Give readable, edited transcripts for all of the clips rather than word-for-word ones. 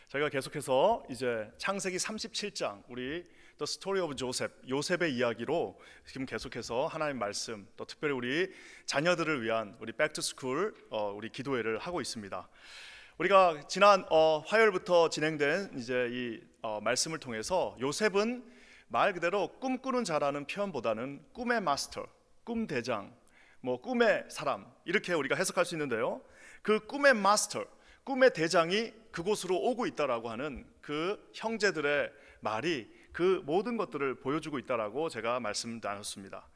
저희가 계속해서 이제 창세기 37장 우리 The Story of Joseph, 요셉의 이야기로 지금 계속해서 하나님 말씀, 또 특별히 우리 자녀들을 위한 우리 Back to School 우리 기도회를 하고 있습니다. 우리가 지난 화요일부터 진행된 이제 이 말씀을 통해서 요셉은 말 그대로 꿈꾸는 자라는 표현보다는 꿈의 마스터, 꿈 대장, 뭐 꿈의 사람 이렇게 우리가 해석할 수 있는데요. 그 꿈의 마스터, 꿈의 대장이 그곳으로 오고 있다라고 하는 그 형제들의 말이 그 모든 것들을 보여주고 있다라고 제가 말씀 나눴습니다.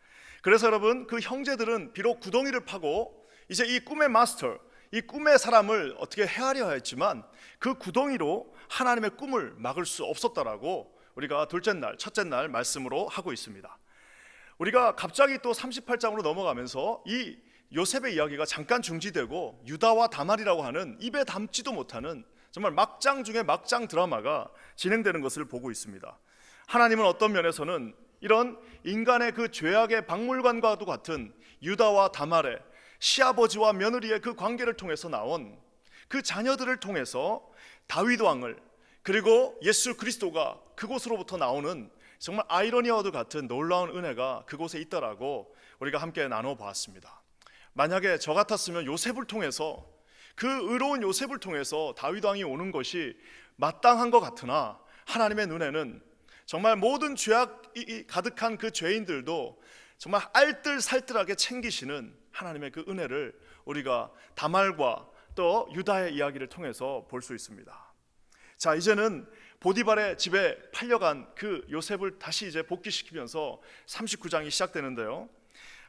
그래서 여러분, 그 형제들은 비록 구덩이를 파고 이제 이 꿈의 마스터, 이 꿈의 사람을 어떻게 헤아려야 했지만 그 구덩이로 하나님의 꿈을 막을 수 없었다라고 우리가 둘째 날, 첫째 날 말씀으로 하고 있습니다. 우리가 갑자기 또 38장으로 넘어가면서 이 요셉의 이야기가 잠깐 중지되고 유다와 다말이라고 하는 입에 담지도 못하는 정말 막장 중에 막장 드라마가 진행되는 것을 보고 있습니다. 하나님은 어떤 면에서는 이런 인간의 그 죄악의 박물관과도 같은 유다와 다말의 시아버지와 며느리의 그 관계를 통해서 나온 그 자녀들을 통해서 다윗 왕을, 그리고 예수 그리스도가 그곳으로부터 나오는 정말 아이러니와도 같은 놀라운 은혜가 그곳에 있다라고 우리가 함께 나눠보았습니다. 만약에 저 같았으면 요셉을 통해서, 그 의로운 요셉을 통해서 다윗 왕이 오는 것이 마땅한 것 같으나 하나님의 눈에는 정말 모든 죄악이 가득한 그 죄인들도 정말 알뜰살뜰하게 챙기시는 하나님의 그 은혜를 우리가 다말과 또 유다의 이야기를 통해서 볼 수 있습니다. 자, 이제는 보디발의 집에 팔려간 그 요셉을 다시 이제 복귀시키면서 39장이 시작되는데요.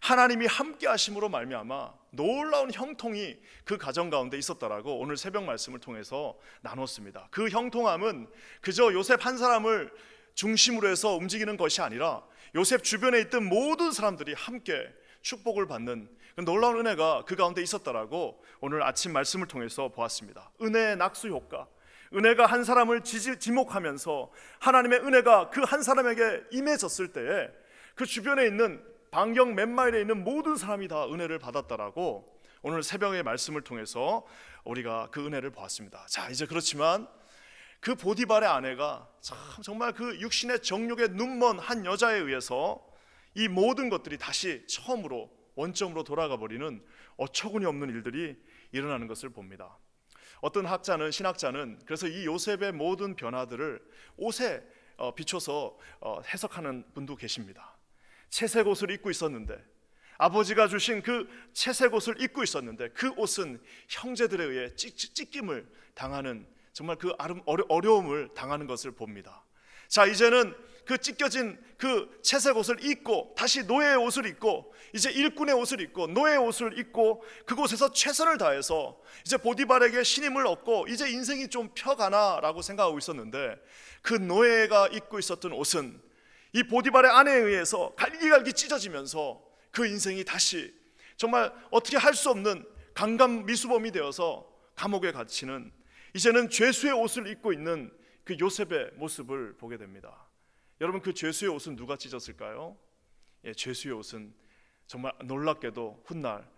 하나님이 함께 하심으로 말미암아 놀라운 형통이 그 가정 가운데 있었다라고 오늘 새벽 말씀을 통해서 나눴습니다. 그 형통함은 그저 요셉 한 사람을 중심으로 해서 움직이는 것이 아니라 요셉 주변에 있던 모든 사람들이 함께 축복을 받는 그 놀라운 은혜가 그 가운데 있었다라고 오늘 아침 말씀을 통해서 보았습니다. 은혜의 낙수 효과, 은혜가 한 사람을 지목하면서 하나님의 은혜가 그 한 사람에게 임해졌을 때에 그 주변에 있는 반경 몇 마일에 있는 모든 사람이 다 은혜를 받았다라고 오늘 새벽의 말씀을 통해서 우리가 그 은혜를 보았습니다. 자, 이제 그렇지만 그 보디발의 아내가 정말 그 육신의 정욕에 눈먼 한 여자에 의해서 이 모든 것들이 다시 처음으로 원점으로 돌아가 버리는 어처구니 없는 일들이 일어나는 것을 봅니다. 어떤 학자는, 신학자는 그래서 이 요셉의 모든 변화들을 옷에 비춰서 해석하는 분도 계십니다. 채색 옷을 입고 있었는데, 아버지가 주신 그 채색 옷을 입고 있었는데 그 옷은 형제들에 의해 찢김을 당하는, 정말 그 어려움을 당하는 것을 봅니다. 자, 이제는 그 찢겨진 그 채색 옷을 입고 다시 노예의 옷을 입고 이제 일꾼의 옷을 입고 노예의 옷을 입고 그곳에서 최선을 다해서 이제 보디발에게 신임을 얻고 이제 인생이 좀 펴가나라고 생각하고 있었는데, 그 노예가 입고 있었던 옷은 이 보디발의 아내에 의해서 갈기갈기 찢어지면서 그 인생이 다시 정말 어떻게 할 수 없는 강간미수범이 되어서 감옥에 갇히는, 이제는 죄수의 옷을 입고 있는 그 요셉의 모습을 보게 됩니다. 여러분, 그 죄수의 옷은 누가 찢었을까요? 죄수의 옷은 정말 놀랍게도 훗날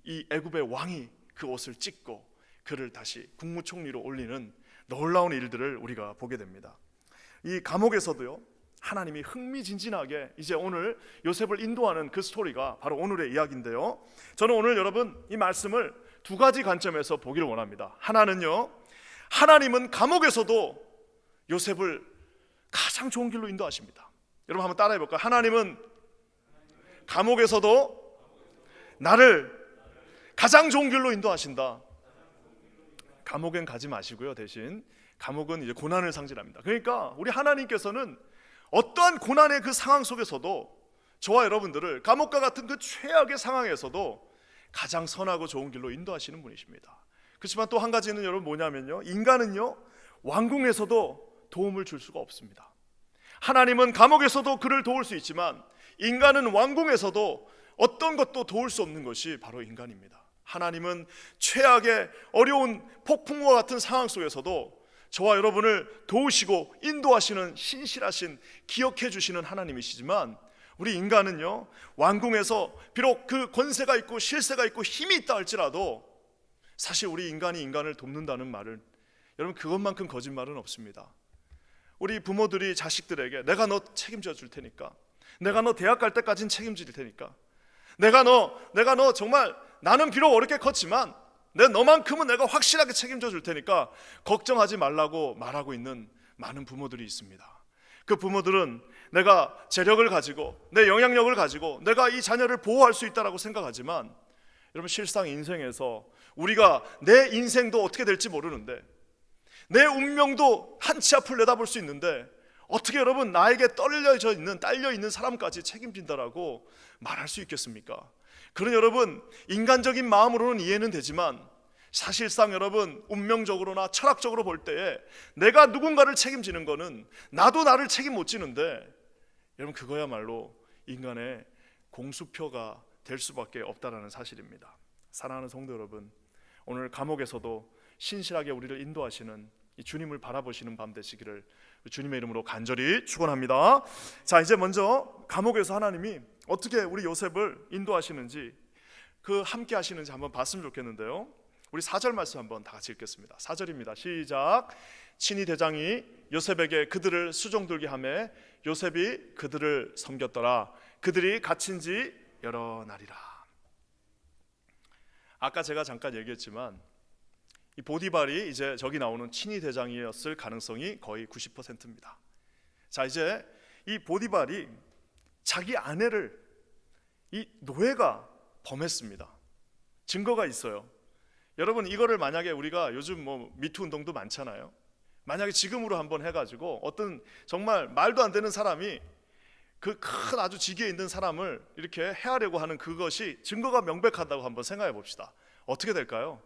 이 애굽의 왕이 그 옷을 찢고 그를 다시 국무총리로 올리는 놀라운 일들을 우리가 보게 됩니다. 이 감옥에서도요, 하나님이 흥미진진하게 이제 오늘 요셉을 인도하는 그 스토리가 바로 오늘의 이야기인데요. 저는 오늘 여러분 이 말씀을 두 가지 관점에서 보기를 원합니다. 하나는요, 하나님은 감옥에서도 요셉을 가장 좋은 길로 인도하십니다. 여러분 한번 따라해 볼까요? 하나님은 감옥에서도 나를 가장 좋은 길로 인도하신다. 감옥엔 가지 마시고요, 대신 감옥은 이제 고난을 상징합니다. 그러니까 우리 하나님께서는 어떠한 고난의 그 상황 속에서도 저와 여러분들을 감옥과 같은 그 최악의 상황에서도 가장 선하고 좋은 길로 인도하시는 분이십니다. 그렇지만 또 한 가지는 여러분 뭐냐면요, 인간은요 왕궁에서도 도움을 줄 수가 없습니다. 하나님은 감옥에서도 그를 도울 수 있지만 인간은 왕궁에서도 어떤 것도 도울 수 없는 것이 바로 인간입니다. 하나님은 최악의 어려운 폭풍과 같은 상황 속에서도 저와 여러분을 도우시고 인도하시는 신실하신, 기억해 주시는 하나님이시지만 우리 인간은요, 왕궁에서 비록 그 권세가 있고 실세가 있고 힘이 있다 할지라도 사실 우리 인간이 인간을 돕는다는 말을 여러분 그것만큼 거짓말은 없습니다. 우리 부모들이 자식들에게 내가 너 책임져 줄 테니까, 내가 너 대학 갈 때까지는 책임질 테니까, 내가 너 정말 나는 비록 어렵게 컸지만 내 너만큼은 내가 확실하게 책임져 줄 테니까 걱정하지 말라고 말하고 있는 많은 부모들이 있습니다. 그 부모들은 내가 재력을 가지고 내 영향력을 가지고 내가 이 자녀를 보호할 수 있다라고 생각하지만, 여러분 실상 인생에서 우리가 내 인생도 어떻게 될지 모르는데, 내 운명도 한치 앞을 내다볼 수 있는데 어떻게 여러분 나에게 딸려 있는 사람까지 책임진다라고 말할 수 있겠습니까? 그런 여러분 인간적인 마음으로는 이해는 되지만 사실상 여러분 운명적으로나 철학적으로 볼 때에 내가 누군가를 책임지는 거는 나도 나를 책임 못 지는데, 여러분 그거야말로 인간의 공수표가 될 수밖에 없다라는 사실입니다. 사랑하는 성도 여러분, 오늘 감옥에서도 신실하게 우리를 인도하시는 이 주님을 바라보시는 밤 되시기를 주님의 이름으로 간절히 축원합니다. 자, 이제 먼저 감옥에서 하나님이 어떻게 우리 요셉을 인도하시는지, 그 함께 하시는지 한번 봤으면 좋겠는데요. 우리 4절 말씀 한번 다 같이 읽겠습니다. 4절입니다. 시작. 친위 대장이 요셉에게 그들을 수종들게 하매 요셉이 그들을 섬겼더라. 그들이 갇힌 지 여러 날이라. 아까 제가 잠깐 얘기했지만 이 보디발이 이제 저기 나오는 친위 대장이었을 가능성이 거의 90%입니다. 자, 이제 이 보디발이 자기 아내를 이 노예가 범했습니다. 증거가 있어요. 여러분 이거를 만약에 우리가 요즘 뭐 미투 운동도 많잖아요. 만약에 지금으로 한번 해가지고 어떤 정말 말도 안 되는 사람이 그 큰 아주 지기에 있는 사람을 이렇게 해하려고 하는 그것이 증거가 명백하다고 한번 생각해 봅시다. 어떻게 될까요?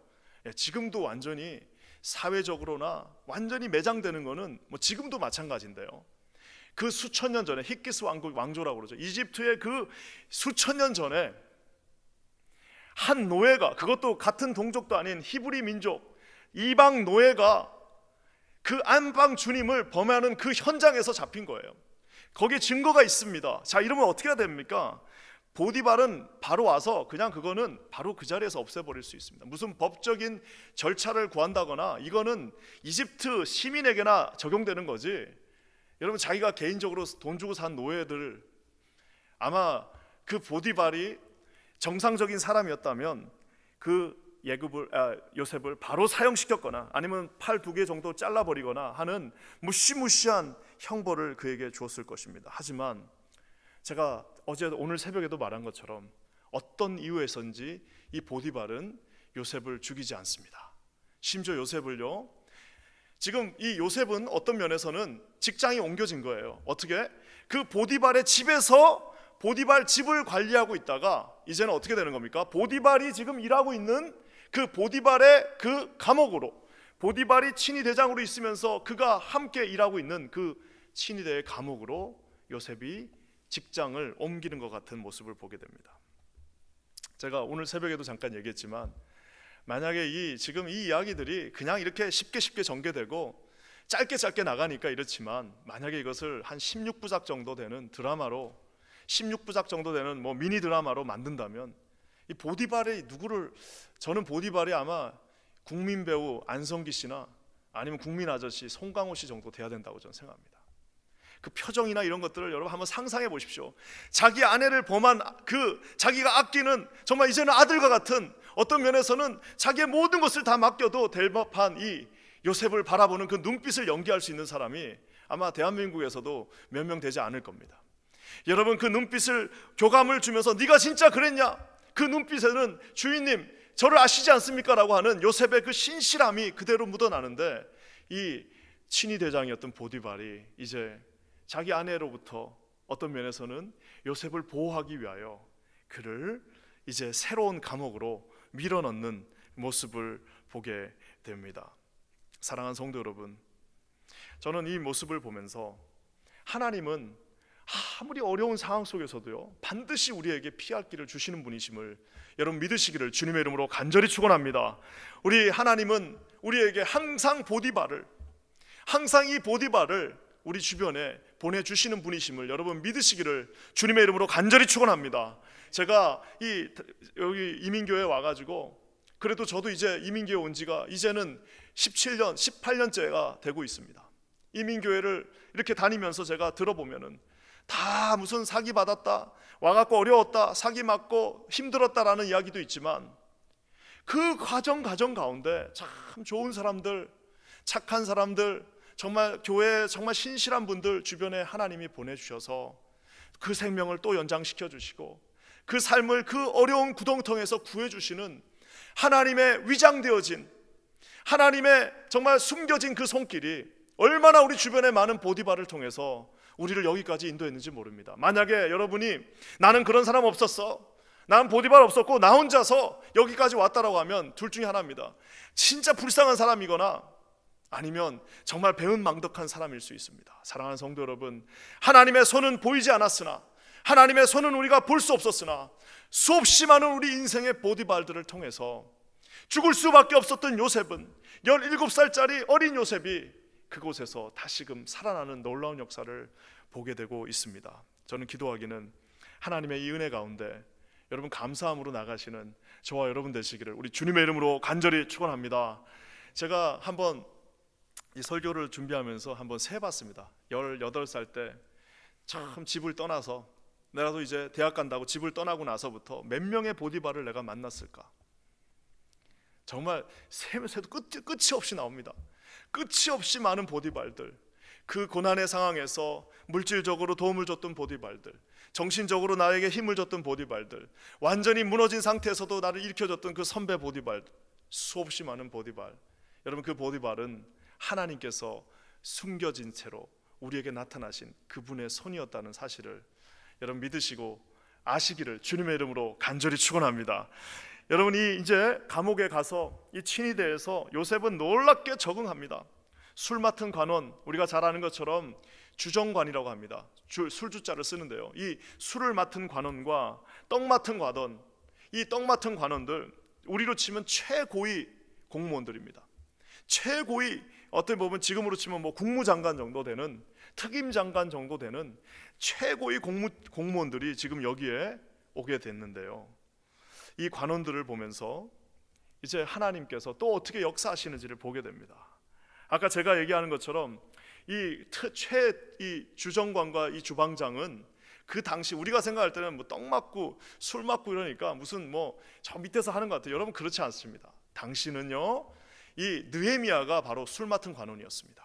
지금도 완전히 사회적으로나 완전히 매장되는 거는 뭐 지금도 마찬가지인데요. 그 수천 년 전에 히키스 왕조라고 그러죠. 이집트의 그 수천 년 전에 한 노예가, 그것도 같은 동족도 아닌 히브리 민족 이방 노예가 그 안방 주님을 범하는 그 현장에서 잡힌 거예요. 거기에 증거가 있습니다. 자, 이러면 어떻게 해야 됩니까? 보디발은 바로 와서 그냥 그거는 바로 그 자리에서 없애버릴 수 있습니다. 무슨 법적인 절차를 구한다거나 이거는 이집트 시민에게나 적용되는 거지, 여러분 자기가 개인적으로 돈 주고 산 노예들, 아마 그 보디발이 정상적인 사람이었다면 그 요셉을 바로 사형시켰거나 아니면 팔 2개 정도 잘라버리거나 하는 무시무시한 형벌을 그에게 주었을 것입니다. 하지만 제가 오늘 새벽에도 말한 것처럼 어떤 이유에선지 이 보디발은 요셉을 죽이지 않습니다. 심지어 요셉을요, 지금 이 요셉은 어떤 면에서는 직장이 옮겨진 거예요. 어떻게? 그 보디발의 집에서 보디발 집을 관리하고 있다가 이제는 어떻게 되는 겁니까? 보디발이 지금 일하고 있는 그 보디발의 그 감옥으로, 보디발이 친위 대장으로 있으면서 그가 함께 일하고 있는 그 친위대의 감옥으로 요셉이 직장을 옮기는 것 같은 모습을 보게 됩니다. 제가 오늘 새벽에도 잠깐 얘기했지만 만약에 지금 이 이야기들이 그냥 이렇게 쉽게 전개되고 짧게 나가니까 이렇지만, 만약에 이것을 한 16부작 정도 되는 드라마로, 16부작 정도 되는 뭐 미니 드라마로 만든다면 이 보디발이 누구를, 저는 보디발이 아마 국민 배우 안성기 씨나 아니면 국민 아저씨 송강호 씨 정도 돼야 된다고 저는 생각합니다. 그 표정이나 이런 것들을 여러분 한번 상상해 보십시오. 자기 아내를 범한 그 자기가 아끼는 정말 이제는 아들과 같은, 어떤 면에서는 자기의 모든 것을 다 맡겨도 될 법한 이 요셉을 바라보는 그 눈빛을 연기할 수 있는 사람이 아마 대한민국에서도 몇 명 되지 않을 겁니다. 여러분 그 눈빛을 교감을 주면서 네가 진짜 그랬냐? 그 눈빛에는 주인님 저를 아시지 않습니까? 라고 하는 요셉의 그 신실함이 그대로 묻어나는데, 이 친위 대장이었던 보디발이 이제 자기 아내로부터 어떤 면에서는 요셉을 보호하기 위하여 그를 이제 새로운 감옥으로 밀어넣는 모습을 보게 됩니다. 사랑하는 성도 여러분, 저는 이 모습을 보면서 하나님은 아무리 어려운 상황 속에서도요 반드시 우리에게 피할 길을 주시는 분이심을 여러분 믿으시기를 주님의 이름으로 간절히 축원합니다. 우리 하나님은 우리에게 항상 이 보디발을 우리 주변에 보내주시는 분이심을 여러분 믿으시기를 주님의 이름으로 간절히 축원합니다. 제가 여기 이민교회에 와가지고 그래도 저도 이제 이민교회 온 지가 이제는 17년, 18년째가 되고 있습니다. 이민교회를 이렇게 다니면서 제가 들어보면은 다 무슨 사기 받았다, 와갖고 어려웠다, 사기 맞고 힘들었다라는 이야기도 있지만 그 과정 가운데 참 좋은 사람들, 착한 사람들, 정말 교회에 정말 신실한 분들 주변에 하나님이 보내주셔서 그 생명을 또 연장시켜 주시고 그 삶을 그 어려운 구덩텅에서 구해주시는 하나님의 위장되어진, 하나님의 정말 숨겨진 그 손길이 얼마나 우리 주변의 많은 보디발을 통해서 우리를 여기까지 인도했는지 모릅니다. 만약에 여러분이 나는 그런 사람 없었어, 나는 보디발 없었고 나 혼자서 여기까지 왔다라고 하면 둘 중에 하나입니다. 진짜 불쌍한 사람이거나 아니면 정말 배은망덕한 사람일 수 있습니다. 사랑하는 성도 여러분, 하나님의 손은 보이지 않았으나, 하나님의 손은 우리가 볼 수 없었으나 수없이 많은 우리 인생의 보디발들을 통해서 죽을 수밖에 없었던 요셉은, 17살짜리 어린 요셉이 그곳에서 다시금 살아나는 놀라운 역사를 보게 되고 있습니다. 저는 기도하기는 하나님의 이 은혜 가운데 여러분 감사함으로 나가시는 저와 여러분 되시기를 우리 주님의 이름으로 간절히 축원합니다. 제가 한번 이 설교를 준비하면서 한번 세봤습니다. 18살 때 참 집을 떠나서, 내가도 이제 대학 간다고 집을 떠나고 나서부터 몇 명의 보디발을 내가 만났을까. 정말 세도 끝이 없이 나옵니다. 끝이 없이 많은 보디발들, 그 고난의 상황에서 물질적으로 도움을 줬던 보디발들, 정신적으로 나에게 힘을 줬던 보디발들, 완전히 무너진 상태에서도 나를 일으켜줬던 그 선배 보디발, 수없이 많은 보디발. 여러분, 그 보디발은 하나님께서 숨겨진 채로 우리에게 나타나신 그분의 손이었다는 사실을 여러분 믿으시고 아시기를 주님의 이름으로 간절히 축원합니다. 여러분이 이제 감옥에 가서 이 친위대에서 요셉은 놀랍게 적응합니다. 술 맡은 관원, 우리가 잘 아는 것처럼 주정관이라고 합니다. 술주자를 쓰는데요, 이 술을 맡은 관원과 떡 맡은 관원, 이 떡 맡은 관원들 우리로 치면 최고위 공무원들입니다. 최고위, 어떻게 보면 지금으로 치면 뭐 국무장관 정도 되는, 특임장관 정도 되는 최고위 공무원들이 지금 여기에 오게 됐는데요, 이 관원들을 보면서 이제 하나님께서 또 어떻게 역사하시는지를 보게 됩니다. 아까 제가 얘기하는 것처럼 이 주정관과 이 주방장은 그 당시 우리가 생각할 때는 뭐 떡 맞고 술 맞고 이러니까 무슨 뭐 저 밑에서 하는 것 같아요. 여러분, 그렇지 않습니다. 당시는요, 이 느헤미야가 바로 술 맡은 관원이었습니다.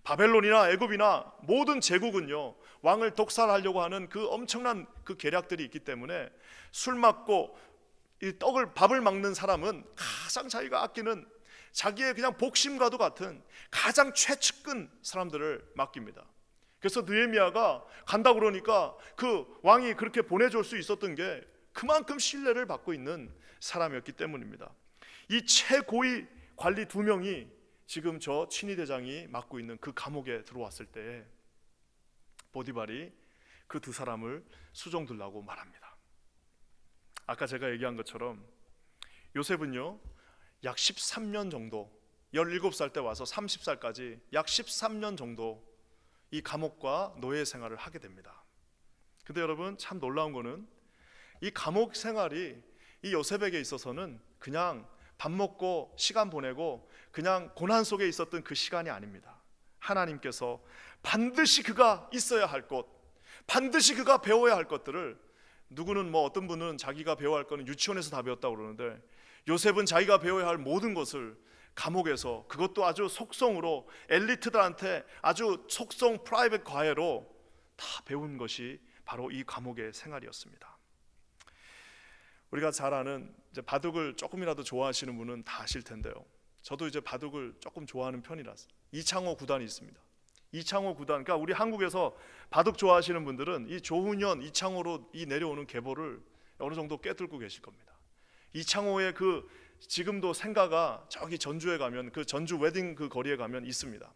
바벨론이나 애굽이나 모든 제국은요, 왕을 독살하려고 하는 그 엄청난 그 계략들이 있기 때문에 술 맞고 이 밥을 먹는 사람은 가장 자기가 아끼는 자기의 그냥 복심과도 같은 가장 최측근 사람들을 맡깁니다. 그래서 느헤미야가 간다 그러니까 그 왕이 그렇게 보내줄 수 있었던 게 그만큼 신뢰를 받고 있는 사람이었기 때문입니다. 이 최고위 관리 2명이 지금 저 친위대장이 맡고 있는 그 감옥에 들어왔을 때 보디발이 그 2사람을 수종들라고 말합니다. 아까 제가 얘기한 것처럼 요셉은요, 약 13년 정도, 17살 때 와서 30살까지 약 13년 정도 이 감옥과 노예 생활을 하게 됩니다. 근데 여러분, 참 놀라운 거는 이 감옥 생활이 이 요셉에게 있어서는 그냥 밥 먹고 시간 보내고 그냥 고난 속에 있었던 그 시간이 아닙니다. 하나님께서 반드시 그가 있어야 할 것, 반드시 그가 배워야 할 것들을, 누구는 뭐 어떤 분은 자기가 배워야 할 거는 유치원에서 다 배웠다고 그러는데 요셉은 자기가 배워야 할 모든 것을 감옥에서, 그것도 아주 속성으로 엘리트들한테 아주 속성 프라이빗 과외로 다 배운 것이 바로 이 감옥의 생활이었습니다. 우리가 잘 아는 이제 바둑을 조금이라도 좋아하시는 분은 다 아실 텐데요, 저도 이제 바둑을 조금 좋아하는 편이라서 이창호 구단이 있습니다. 이창호 구단, 그러니까 우리 한국에서 바둑 좋아하시는 분들은 이 조훈현, 이창호로 이 내려오는 계보를 어느 정도 꿰뚫고 계실 겁니다. 이창호의 그 지금도 생가가 저기 전주에 가면, 그 전주 웨딩 그 거리에 가면 있습니다.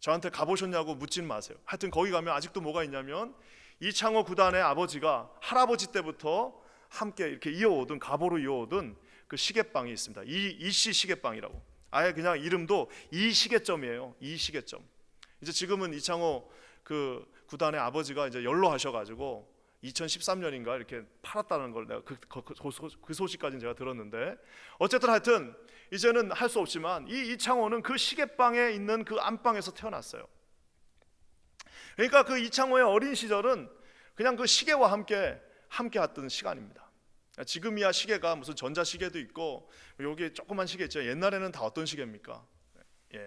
저한테 가보셨냐고 묻진 마세요. 하여튼 거기 가면 아직도 뭐가 있냐면 이창호 구단의 아버지가 할아버지 때부터 함께 이렇게 이어오던, 가보로 이어오던 그 시계방이 있습니다. 이씨 시계방이라고, 아예 그냥 이름도 이시계점이에요. 이시계점. 이제 지금은 이창호 그 구단의 아버지가 이제 연로하셔가지고 2013년인가 이렇게 팔았다는 걸 내가 그 소식까지는 제가 들었는데, 어쨌든 하여튼 이제는 할 수 없지만 이 이창호는 그 시계방에 있는 그 안방에서 태어났어요. 그러니까 그 이창호의 어린 시절은 그냥 그 시계와 함께 했던 시간입니다. 지금이야 시계가 무슨 전자시계도 있고 여기 조그만 시계 있죠. 옛날에는 다 어떤 시계입니까?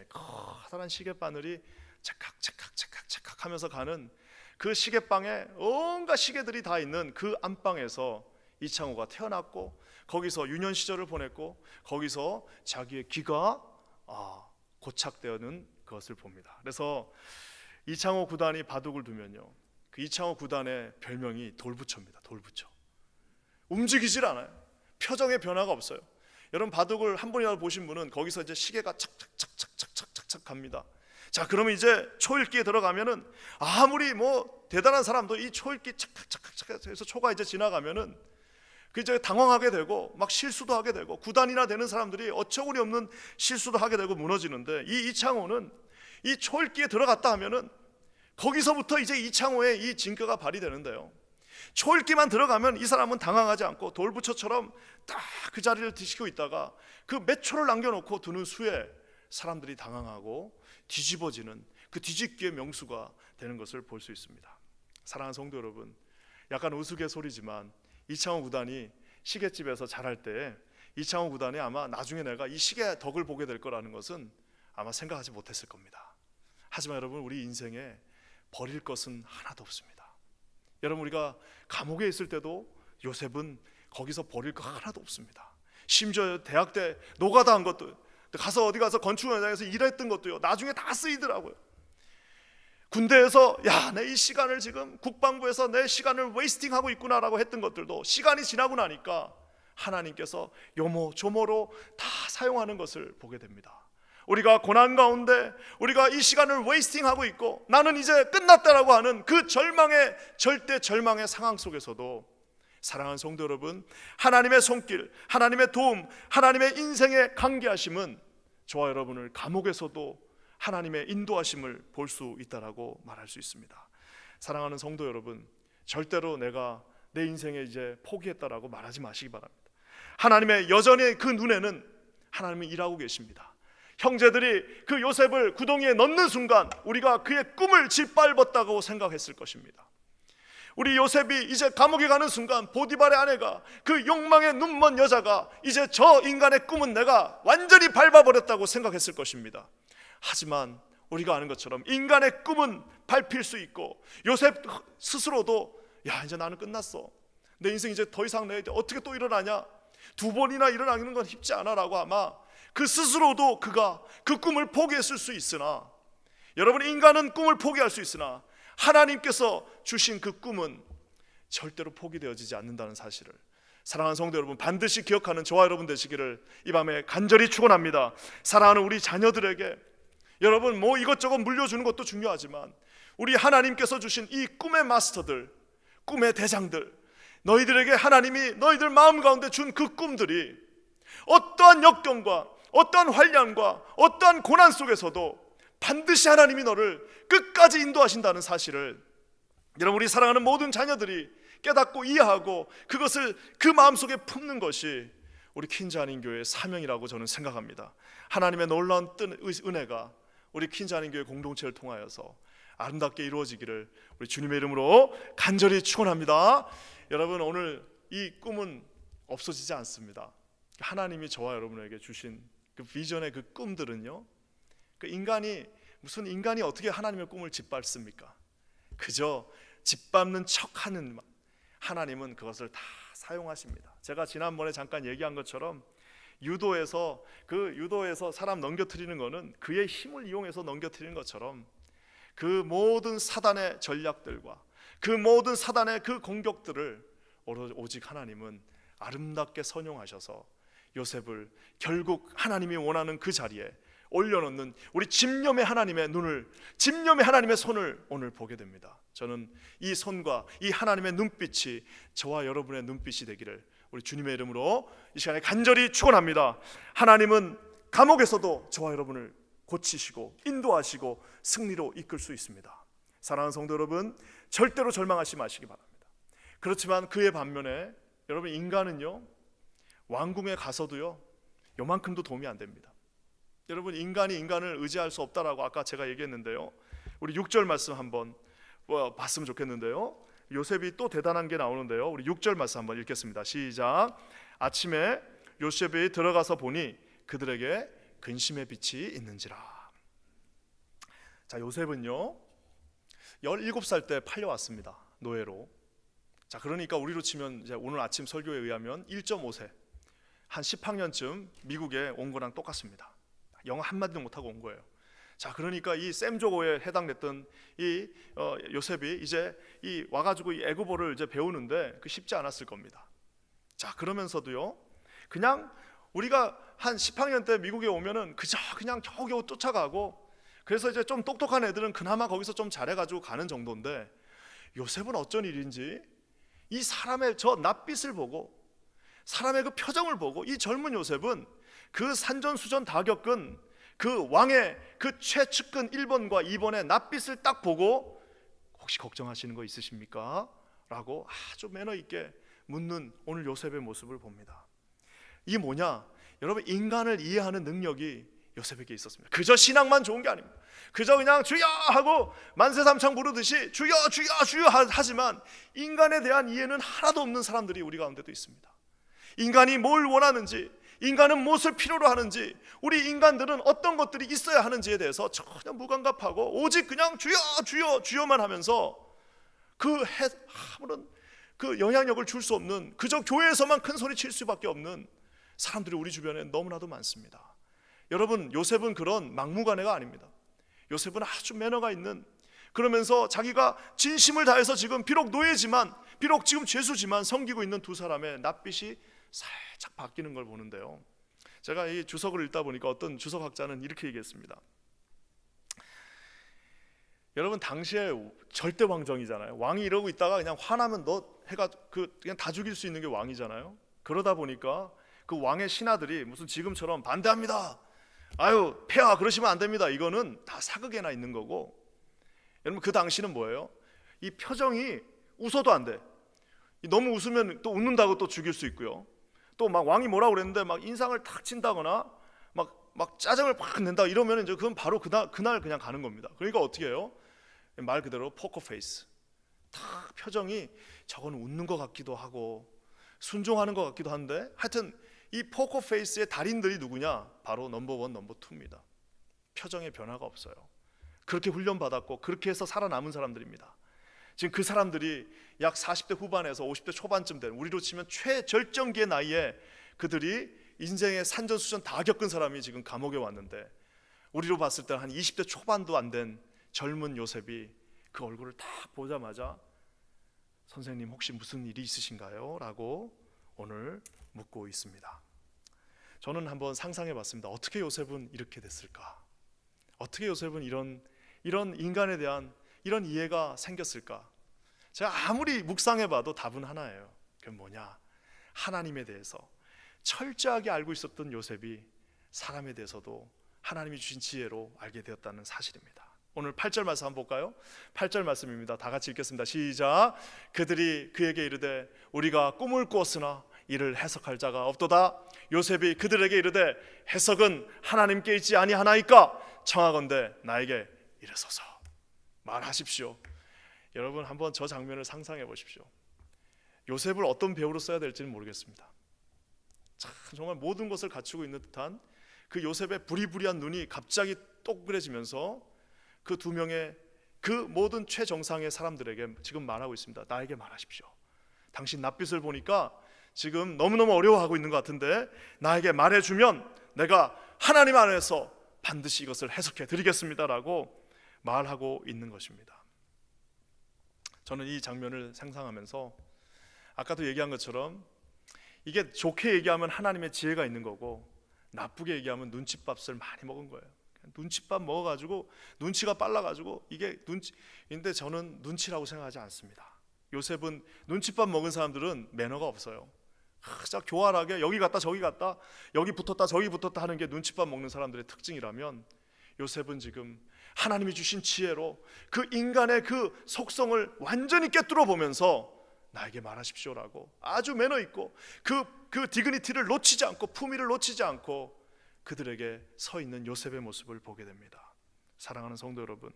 커다란 시계바늘이 착각 하면서 가는 그 시계방에 온갖 시계들이 다 있는 그 안방에서 이창호가 태어났고, 거기서 유년 시절을 보냈고, 거기서 자기의 귀가 고착되는 것을 봅니다. 그래서 이창호 구단이 바둑을 두면요, 그 이창호 구단의 별명이 돌부처입니다. 돌부처. 움직이질 않아요. 표정에 변화가 없어요. 여러분 바둑을 한 번이라도 보신 분은 거기서 이제 시계가 착착착착착착 갑니다. 자, 그러면 이제 초읽기에 들어가면은 아무리 뭐 대단한 사람도 이 초읽기 착착착착 해서 초가 이제 지나가면은 그 이제 당황하게 되고 막 실수도 하게 되고, 구단이나 되는 사람들이 어처구니 없는 실수도 하게 되고 무너지는데, 이 이창호는 이 초읽기에 들어갔다 하면은 거기서부터 이제 이창호의 이 진가가 발휘되는데요, 초읽기만 들어가면 이 사람은 당황하지 않고 돌부처처럼 딱 그 자리를 지키고 있다가 그 몇 초를 남겨놓고 두는 수에 사람들이 당황하고 뒤집어지는 그 뒤집기의 명수가 되는 것을 볼 수 있습니다. 사랑하는 성도 여러분, 약간 우스갯소리지만 이창호 구단이 시계집에서 자랄 때 이창호 구단이 아마 나중에 내가 이 시계 덕을 보게 될 거라는 것은 아마 생각하지 못했을 겁니다. 하지만 여러분, 우리 인생에 버릴 것은 하나도 없습니다. 여러분, 우리가 감옥에 있을 때도 요셉은 거기서 버릴 거 하나도 없습니다. 심지어 대학 때 노가다 한 것도, 가서 어디 가서 건축 현장에서 일했던 것도요, 나중에 다 쓰이더라고요. 군대에서 야, 내 이 시간을 지금 국방부에서 내 시간을 웨이스팅하고 있구나라고 했던 것들도 시간이 지나고 나니까 하나님께서 요모조모로 다 사용하는 것을 보게 됩니다. 우리가 고난 가운데 우리가 이 시간을 웨이스팅하고 있고 나는 이제 끝났다라고 하는 그 절망의, 절대 절망의 상황 속에서도 사랑하는 성도 여러분, 하나님의 손길, 하나님의 도움, 하나님의 인생의 관계하심은 저와 여러분을 감옥에서도 하나님의 인도하심을 볼 수 있다라고 말할 수 있습니다. 사랑하는 성도 여러분, 절대로 내가 내 인생에 이제 포기했다라고 말하지 마시기 바랍니다. 하나님의 여전히 그 눈에는 하나님이 일하고 계십니다. 형제들이 그 요셉을 구덩이에 넣는 순간 우리가 그의 꿈을 짓밟았다고 생각했을 것입니다. 우리 요셉이 이제 감옥에 가는 순간 보디발의 아내가, 그 욕망의 눈먼 여자가 이제 저 인간의 꿈은 내가 완전히 밟아버렸다고 생각했을 것입니다. 하지만 우리가 아는 것처럼 인간의 꿈은 밟힐 수 있고, 요셉 스스로도 야, 이제 나는 끝났어, 내 인생 이제 더 이상 내 어떻게 또 일어나냐, 두 번이나 일어나는 건 쉽지 않아 라고 아마 그 스스로도 그가 그 꿈을 포기했을 수 있으나, 여러분, 인간은 꿈을 포기할 수 있으나 하나님께서 주신 그 꿈은 절대로 포기되어지지 않는다는 사실을 사랑하는 성도 여러분, 반드시 기억하는 저와 여러분 되시기를 이 밤에 간절히 축원합니다. 사랑하는 우리 자녀들에게, 여러분 뭐 이것저것 물려주는 것도 중요하지만 우리 하나님께서 주신 이 꿈의 마스터들, 꿈의 대장들, 너희들에게 하나님이 너희들 마음 가운데 준 그 꿈들이 어떠한 역경과 어떠한 환난과 어떠한 고난 속에서도 반드시 하나님이 너를 끝까지 인도하신다는 사실을 여러분, 우리 사랑하는 모든 자녀들이 깨닫고 이해하고 그것을 그 마음속에 품는 것이 우리 퀸즈 한인교회의 사명이라고 저는 생각합니다. 하나님의 놀라운 은혜가 우리 퀸즈 한인교회 공동체를 통하여서 아름답게 이루어지기를 우리 주님의 이름으로 간절히 축원합니다. 여러분, 오늘 이 꿈은 없어지지 않습니다. 하나님이 저와 여러분에게 주신 그 비전의 그 꿈들은요, 그 무슨 인간이 어떻게 하나님의 꿈을 짓밟습니까? 그저 짓밟는 척하는, 하나님은 그것을 다 사용하십니다. 제가 지난번에 잠깐 얘기한 것처럼 유도에서 사람 넘겨뜨리는 거는 그의 힘을 이용해서 넘겨뜨리는 것처럼 그 모든 사단의 전략들과 그 모든 사단의 그 공격들을 오직 하나님은 아름답게 선용하셔서 요셉을 결국 하나님이 원하는 그 자리에 올려놓는 우리 집념의 하나님의 눈을, 집념의 하나님의 손을 오늘 보게 됩니다. 저는 이 손과 이 하나님의 눈빛이 저와 여러분의 눈빛이 되기를 우리 주님의 이름으로 이 시간에 간절히 축원합니다. 하나님은 감옥에서도 저와 여러분을 고치시고 인도하시고 승리로 이끌 수 있습니다. 사랑하는 성도 여러분, 절대로 절망하지 마시기 바랍니다. 그렇지만 그의 반면에 여러분, 인간은요 왕궁에 가서도요 요만큼도 도움이 안 됩니다. 여러분, 인간이 인간을 의지할 수 없다라고 아까 제가 얘기했는데요. 우리 6절 말씀 한번 봤으면 좋겠는데요. 요셉이 또 대단한 게 나오는데요. 우리 6절 말씀 한번 읽겠습니다. 시작. 아침에 요셉이 들어가서 보니 그들에게 근심의 빛이 있는지라. 자, 요셉은요 17살 때 팔려왔습니다. 노예로. 자, 그러니까 우리로 치면 이제 오늘 아침 설교에 의하면 1.5세, 한 10학년쯤 미국에 온 거랑 똑같습니다. 영어 한마디도 못하고 온 거예요. 자, 그러니까 이 셈조고에 해당됐던 이 요셉이 이제 이 와가지고 이 애국어를 이제 배우는데 그 쉽지 않았을 겁니다. 자, 그러면서도요 그냥 우리가 한 10학년 때 미국에 오면은 그저 그냥 겨우겨우 쫓아가고, 그래서 이제 좀 똑똑한 애들은 그나마 거기서 좀 잘해가지고 가는 정도인데, 요셉은 어쩐 일인지 이 사람의 저 낯빛을 보고 사람의 그 표정을 보고 이 젊은 요셉은 그 산전수전 다 겪은 그 왕의 그 최측근 1번과 2번의 낯빛을 딱 보고 혹시 걱정하시는 거 있으십니까? 라고 아주 매너 있게 묻는 오늘 요셉의 모습을 봅니다. 이게 뭐냐? 여러분, 인간을 이해하는 능력이 요셉에게 있었습니다. 그저 신앙만 좋은 게 아닙니다. 그저 그냥 주여 하고 만세삼창 부르듯이 주여 주여 주여 하지만 인간에 대한 이해는 하나도 없는 사람들이 우리 가운데도 있습니다. 인간이 뭘 원하는지, 인간은 무엇을 필요로 하는지, 우리 인간들은 어떤 것들이 있어야 하는지에 대해서 전혀 무감각하고 오직 그냥 주여 주여 주여만 하면서 아무런 그 영향력을 줄 수 없는, 그저 교회에서만 큰 소리 칠 수밖에 없는 사람들이 우리 주변에 너무나도 많습니다. 여러분, 요셉은 그런 막무가내가 아닙니다. 요셉은 아주 매너가 있는, 그러면서 자기가 진심을 다해서 지금 비록 노예지만, 비록 지금 죄수지만 섬기고 있는 두 사람의 낯빛이 살짝 바뀌는 걸 보는데요. 제가 이 주석을 읽다 보니까 어떤 주석학자는 이렇게 얘기했습니다. 여러분, 당시에 절대 왕정이잖아요. 왕이 이러고 있다가 그냥 화나면 너 해가 그냥 다 죽일 수 있는 게 왕이잖아요. 그러다 보니까 그 왕의 신하들이 무슨 지금처럼 반대합니다, 아유 폐하 그러시면 안 됩니다, 이거는 다 사극에나 있는 거고, 여러분 그 당시는 뭐예요? 이 표정이 웃어도 안 돼. 너무 웃으면 또 웃는다고 또 죽일 수 있고요. 또 막 왕이 뭐라고 그랬는데 막 인상을 탁 친다거나 막 짜증을 팍 낸다 이러면 이제 그건 바로 그날 그냥 가는 겁니다. 그러니까 어떻게 해요? 말 그대로 포커 페이스. 탁 표정이 저건 웃는 것 같기도 하고 순종하는 것 같기도 한데, 하여튼 이 포커 페이스의 달인들이 누구냐? 바로 넘버 1, 넘버 2입니다. 표정에 변화가 없어요. 그렇게 훈련받았고 그렇게 해서 살아남은 사람들입니다. 지금 그 사람들이 약 40대 후반에서 50대 초반쯤 된, 우리로 치면 최절정기의 나이에 그들이 인생의 산전수전 다 겪은 사람이 지금 감옥에 왔는데, 우리로 봤을 때 한 20대 초반도 안 된 젊은 요셉이 그 얼굴을 딱 보자마자 선생님 혹시 무슨 일이 있으신가요? 라고 오늘 묻고 있습니다. 저는 한번 상상해 봤습니다. 어떻게 요셉은 이렇게 됐을까? 어떻게 요셉은 이런 인간에 대한 이런 이해가 생겼을까? 제가 아무리 묵상해 봐도 답은 하나예요. 그게 뭐냐? 하나님에 대해서 철저하게 알고 있었던 요셉이 사람에 대해서도 하나님이 주신 지혜로 알게 되었다는 사실입니다. 오늘 8절 말씀 한번 볼까요? 8절 말씀입니다. 다 같이 읽겠습니다. 시작. 그들이 그에게 이르되 우리가 꿈을 꾸었으나 이를 해석할 자가 없도다. 요셉이 그들에게 이르되 해석은 하나님께 있지 아니하나이까? 청하건대 나에게 이르소서. 말하십시오. 여러분 한번 저 장면을 상상해 보십시오. 요셉을 어떤 배우로 써야 될지는 모르겠습니다. 참 정말 모든 것을 갖추고 있는 듯한 그 요셉의 부리부리한 눈이 갑자기 똑그레지면서 그 두 명의 그 모든 최정상의 사람들에게 지금 말하고 있습니다. 나에게 말하십시오. 당신 낯빛을 보니까 지금 너무너무 어려워하고 있는 것 같은데 나에게 말해주면 내가 하나님 안에서 반드시 이것을 해석해 드리겠습니다라고 말하고 있는 것입니다. 저는 이 장면을 상상하면서 아까도 얘기한 것처럼 이게 좋게 얘기하면 하나님의 지혜가 있는 거고 나쁘게 얘기하면 눈칫밥을 많이 먹은 거예요. 눈칫밥 먹어가지고 눈치가 빨라가지고 이게 눈치인데 저는 눈치라고 생각하지 않습니다. 요셉은 눈칫밥 먹은 사람들은 매너가 없어요. 진짜 교활하게 여기 갔다 저기 갔다 여기 붙었다 저기 붙었다 하는 게 눈칫밥 먹는 사람들의 특징이라면, 요셉은 지금 하나님이 주신 지혜로 그 인간의 그 속성을 완전히 꿰뚫어 보면서 나에게 말하십시오라고 아주 매너 있고 그 디그니티를 놓치지 않고 품위를 놓치지 않고 그들에게 서 있는 요셉의 모습을 보게 됩니다. 사랑하는 성도 여러분,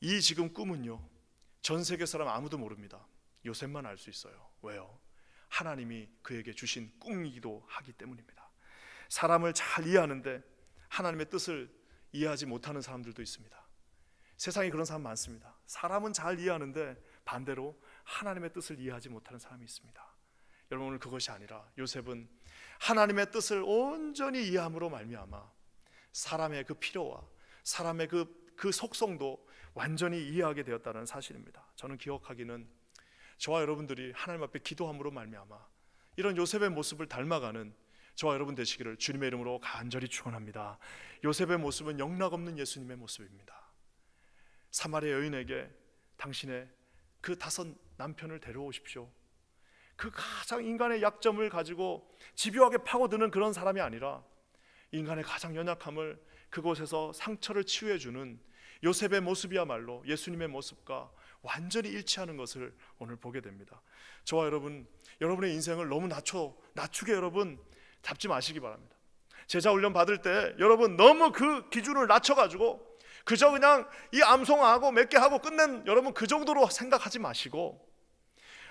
이 지금 꿈은요, 전 세계 사람 아무도 모릅니다. 요셉만 알 수 있어요. 왜요? 하나님이 그에게 주신 꿈이기도 하기 때문입니다. 사람을 잘 이해하는데 하나님의 뜻을 이해하지 못하는 사람들도 있습니다. 세상에 그런 사람 많습니다. 사람은 잘 이해하는데 반대로 하나님의 뜻을 이해하지 못하는 사람이 있습니다. 여러분, 오늘 그것이 아니라 요셉은 하나님의 뜻을 온전히 이해함으로 말미암아 사람의 그 필요와 사람의 그 속성도 완전히 이해하게 되었다는 사실입니다. 저는 기억하기는 저와 여러분들이 하나님 앞에 기도함으로 말미암아 이런 요셉의 모습을 닮아가는 저와 여러분 되시기를 주님의 이름으로 간절히 축원합니다. 요셉의 모습은 영락없는 예수님의 모습입니다. 사마리아 여인에게 당신의 그 5 남편을 데려오십시오. 그 가장 인간의 약점을 가지고 집요하게 파고드는 그런 사람이 아니라 인간의 가장 연약함을 그곳에서 상처를 치유해주는 요셉의 모습이야말로 예수님의 모습과 완전히 일치하는 것을 오늘 보게 됩니다. 저와 여러분의 인생을 너무 낮추게 여러분 잡지 마시기 바랍니다. 제자 훈련 받을 때 여러분 너무 그 기준을 낮춰가지고 그저 그냥 이 암송하고 몇 개 하고 끝낸 여러분 그 정도로 생각하지 마시고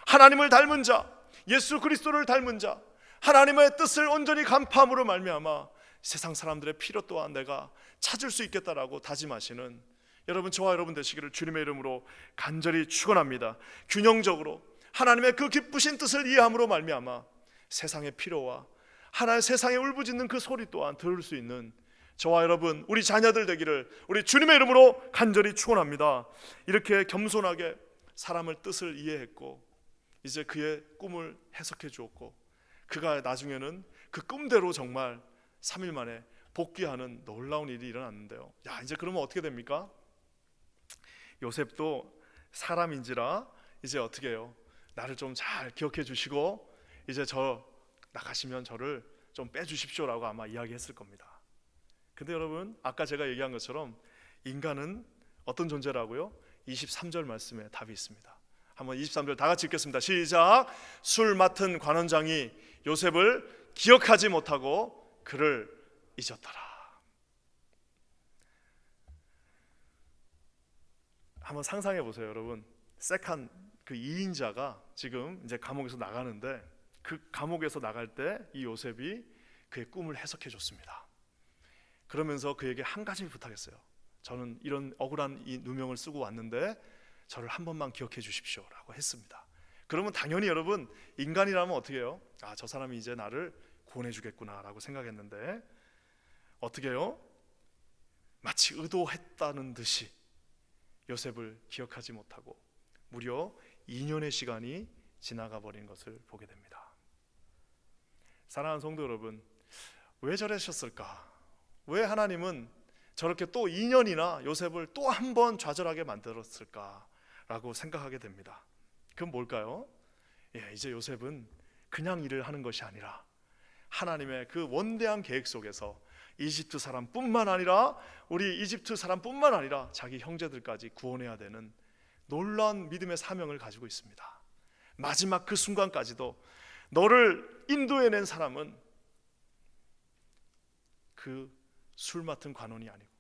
하나님을 닮은 자, 예수 그리스도를 닮은 자, 하나님의 뜻을 온전히 간파함으로 말미암아 세상 사람들의 필요 또한 내가 찾을 수 있겠다라고 다짐하시는 여러분, 저와 여러분 되시기를 주님의 이름으로 간절히 축원합니다. 균형적으로 하나님의 그 기쁘신 뜻을 이해함으로 말미암아 세상의 필요와 하나의 세상에 울부짖는 그 소리 또한 들을 수 있는 저와 여러분, 우리 자녀들 되기를 우리 주님의 이름으로 간절히 축원합니다. 이렇게 겸손하게 사람을 뜻을 이해했고 이제 그의 꿈을 해석해 주었고 그가 나중에는 그 꿈대로 정말 3일 만에 복귀하는 놀라운 일이 일어났는데요. 야, 이제 그러면 어떻게 됩니까? 요셉도 사람인지라 이제 어떻게 해요? 나를 좀 잘 기억해 주시고 이제 저 나가시면 저를 좀 빼주십시오라고 아마 이야기했을 겁니다. 근데 여러분, 아까 제가 얘기한 것처럼 인간은 어떤 존재라고요? 23절 말씀에 답이 있습니다. 한번 23절 다 같이 읽겠습니다. 시작. 술 맡은 관원장이 요셉을 기억하지 못하고 그를 잊었더라. 한번 상상해 보세요, 여러분. 색한 그 2인자가 지금 이제 감옥에서 나가는데 그 감옥에서 나갈 때 이 요셉이 그의 꿈을 해석해 줬습니다. 그러면서 그에게 한 가지 부탁했어요. 저는 이런 억울한 이 누명을 쓰고 왔는데 저를 한 번만 기억해 주십시오라고 했습니다. 그러면 당연히 여러분, 인간이라면 어떻게 해요? 아, 저 사람이 이제 나를 구원해 주겠구나라고 생각했는데 어떻게 해요? 마치 의도했다는 듯이 요셉을 기억하지 못하고 무려 2년의 시간이 지나가 버린 것을 보게 됩니다. 사랑하는 성도 여러분, 왜 저러셨을까? 왜 하나님은 저렇게 또 2년이나 요셉을 또 한 번 좌절하게 만들었을까라고 생각하게 됩니다. 그건 뭘까요? 이제 요셉은 그냥 일을 하는 것이 아니라 하나님의 그 원대한 계획 속에서 이집트 사람뿐만 아니라 우리 이집트 사람뿐만 아니라 자기 형제들까지 구원해야 되는 놀라운 믿음의 사명을 가지고 있습니다. 마지막 그 순간까지도 너를 인도해낸 사람은 그 술 맡은 관원이 아니고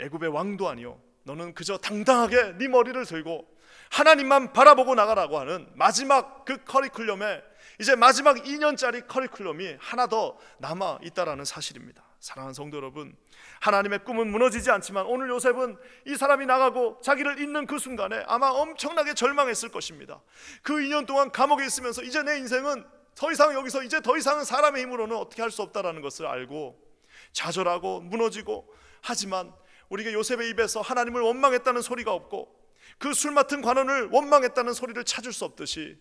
애굽의 왕도 아니요, 너는 그저 당당하게 네 머리를 들고 하나님만 바라보고 나가라고 하는 마지막 그 커리큘럼에 이제 마지막 2년짜리 커리큘럼이 하나 더 남아 있다라는 사실입니다. 사랑하는 성도 여러분, 하나님의 꿈은 무너지지 않지만 오늘 요셉은 이 사람이 나가고 자기를 잊는 그 순간에 아마 엄청나게 절망했을 것입니다. 그 2년 동안 감옥에 있으면서 이제 내 인생은 더 이상 여기서 이제 더 이상은 사람의 힘으로는 어떻게 할 수 없다라는 것을 알고 좌절하고 무너지고, 하지만 우리가 요셉의 입에서 하나님을 원망했다는 소리가 없고 그 술 맡은 관원을 원망했다는 소리를 찾을 수 없듯이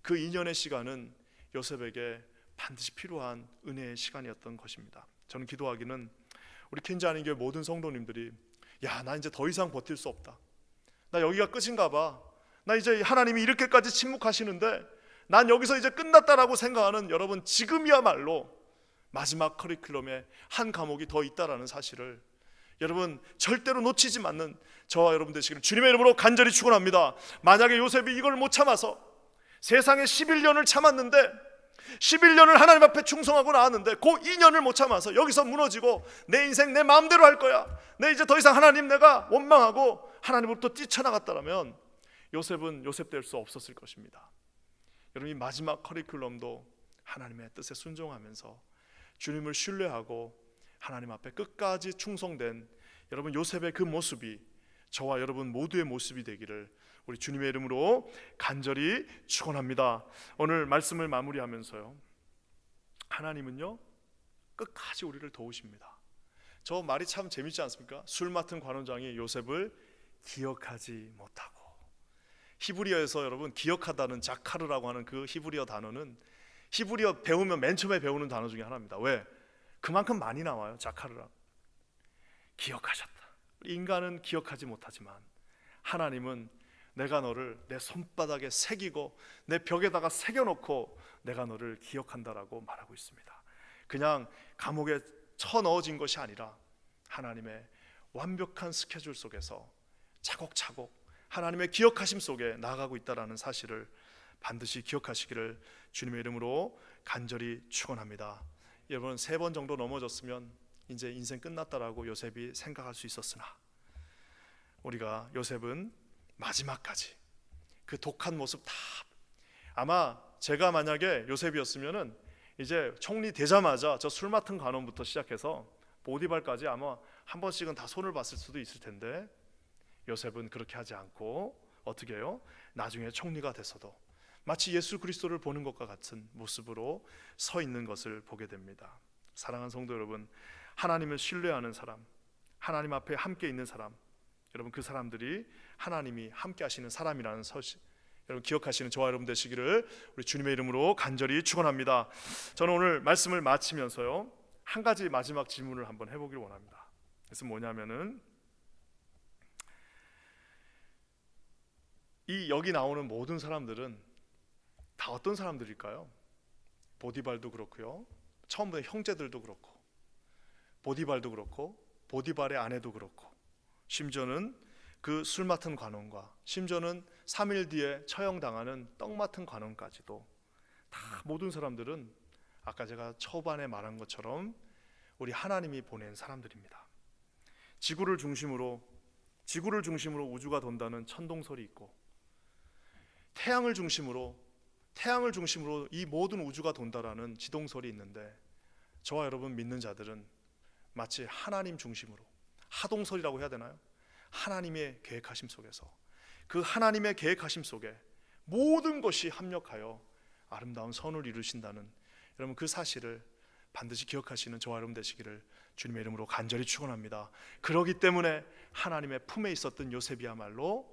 그 2년의 시간은 요셉에게 반드시 필요한 은혜의 시간이었던 것입니다. 저는 기도하기는 우리 켄지 안인교회 모든 성도님들이 나 이제 더 이상 버틸 수 없다, 나 여기가 끝인가 봐, 나 이제 하나님이 이렇게까지 침묵하시는데 난 여기서 이제 끝났다라고 생각하는 여러분, 지금이야말로 마지막 커리큘럼에 한 과목이 더 있다라는 사실을 여러분 절대로 놓치지 않는 저와 여러분 되시기를 주님의 이름으로 간절히 축원합니다. 만약에 요셉이 이걸 못 참아서 세상에 11년을 참았는데 11년을 하나님 앞에 충성하고 나왔는데 그 2년을 못 참아서 여기서 무너지고 내 인생 내 마음대로 할 거야, 내 이제 더 이상 하나님 내가 원망하고 하나님으로부터 뛰쳐나갔다라면 요셉은 요셉 될 수 없었을 것입니다. 여러분, 이 마지막 커리큘럼도 하나님의 뜻에 순종하면서 주님을 신뢰하고 하나님 앞에 끝까지 충성된 여러분 요셉의 그 모습이 저와 여러분 모두의 모습이 되기를 우리 주님의 이름으로 간절히 축원합니다. 오늘 말씀을 마무리하면서요, 하나님은요 끝까지 우리를 도우십니다. 저 말이 참 재밌지 않습니까? 술 맡은 관원장이 요셉을 기억하지 못하고, 히브리어에서 여러분 기억하다는 자카르라고 하는 그 히브리어 단어는 히브리어 배우면 맨 처음에 배우는 단어 중에 하나입니다. 왜? 그만큼 많이 나와요. 자카르라. 기억하셨다. 인간은 기억하지 못하지만 하나님은 내가 너를 내 손바닥에 새기고 내 벽에다가 새겨놓고 내가 너를 기억한다라고 말하고 있습니다. 그냥 감옥에 쳐넣어진 것이 아니라 하나님의 완벽한 스케줄 속에서 차곡차곡 하나님의 기억하심 속에 나아가고 있다라는 사실을 반드시 기억하시기를 주님의 이름으로 간절히 축원합니다. 여러분, 3번 정도 넘어졌으면 이제 인생 끝났다라고 요셉이 생각할 수 있었으나 우리가 요셉은 마지막까지 그 독한 모습 다, 아마 제가 만약에 요셉이었으면은 이제 총리 되자마자 저 술 맡은 간원부터 시작해서 보디발까지 아마 한 번씩은 다 손을 봤을 수도 있을 텐데 요셉은 그렇게 하지 않고 어떻게 해요? 나중에 총리가 돼서도 마치 예수 그리스도를 보는 것과 같은 모습으로 서 있는 것을 보게 됩니다. 사랑하는 성도 여러분, 하나님을 신뢰하는 사람, 하나님 앞에 함께 있는 사람, 여러분 그 사람들이 하나님이 함께 하시는 사람이라는 사실 여러분 기억하시는 저와 여러분 되시기를 우리 주님의 이름으로 간절히 축원합니다. 저는 오늘 말씀을 마치면서요, 한 가지 마지막 질문을 한번 해보기를 원합니다. 그래서 뭐냐면은 이 여기 나오는 모든 사람들은 다 어떤 사람들일까요? 보디발도 그렇고요, 처음부터 형제들도 그렇고, 보디발도 그렇고, 보디발의 아내도 그렇고, 심지어는 그 술 맡은 관원과 심지어는 3일 뒤에 처형당하는 떡 맡은 관원까지도 다 모든 사람들은 아까 제가 초반에 말한 것처럼 우리 하나님이 보낸 사람들입니다. 지구를 중심으로 우주가 돈다는 천동설이 있고, 태양을 중심으로 이 모든 우주가 돈다라는 지동설이 있는데, 저와 여러분 믿는 자들은 마치 하나님 중심으로, 하동설이라고 해야 되나요? 하나님의 계획하심 속에서, 그 하나님의 계획하심 속에 모든 것이 합력하여 아름다운 선을 이루신다는 여러분 그 사실을 반드시 기억하시는 저와 여러분 되시기를 주님의 이름으로 간절히 축원합니다. 그렇기 때문에 하나님의 품에 있었던 요셉이야말로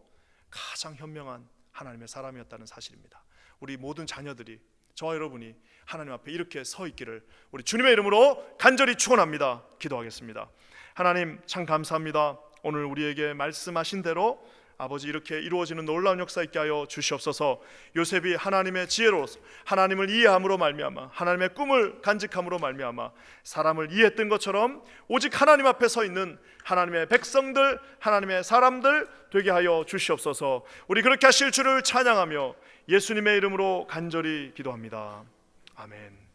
가장 현명한 하나님의 사람이었다는 사실입니다. 우리 모든 자녀들이, 저와 여러분이 하나님 앞에 이렇게 서 있기를 우리 주님의 이름으로 간절히 축원합니다. 기도하겠습니다. 하나님 참 감사합니다. 오늘 우리에게 말씀하신 대로 아버지 이렇게 이루어지는 놀라운 역사 있게 하여 주시옵소서. 요셉이 하나님의 지혜로 하나님을 이해함으로 말미암아, 하나님의 꿈을 간직함으로 말미암아 사람을 이해했던 것처럼 오직 하나님 앞에 서 있는 하나님의 백성들, 하나님의 사람들 되게 하여 주시옵소서. 우리 그렇게 하실 줄을 찬양하며 예수님의 이름으로 간절히 기도합니다. 아멘.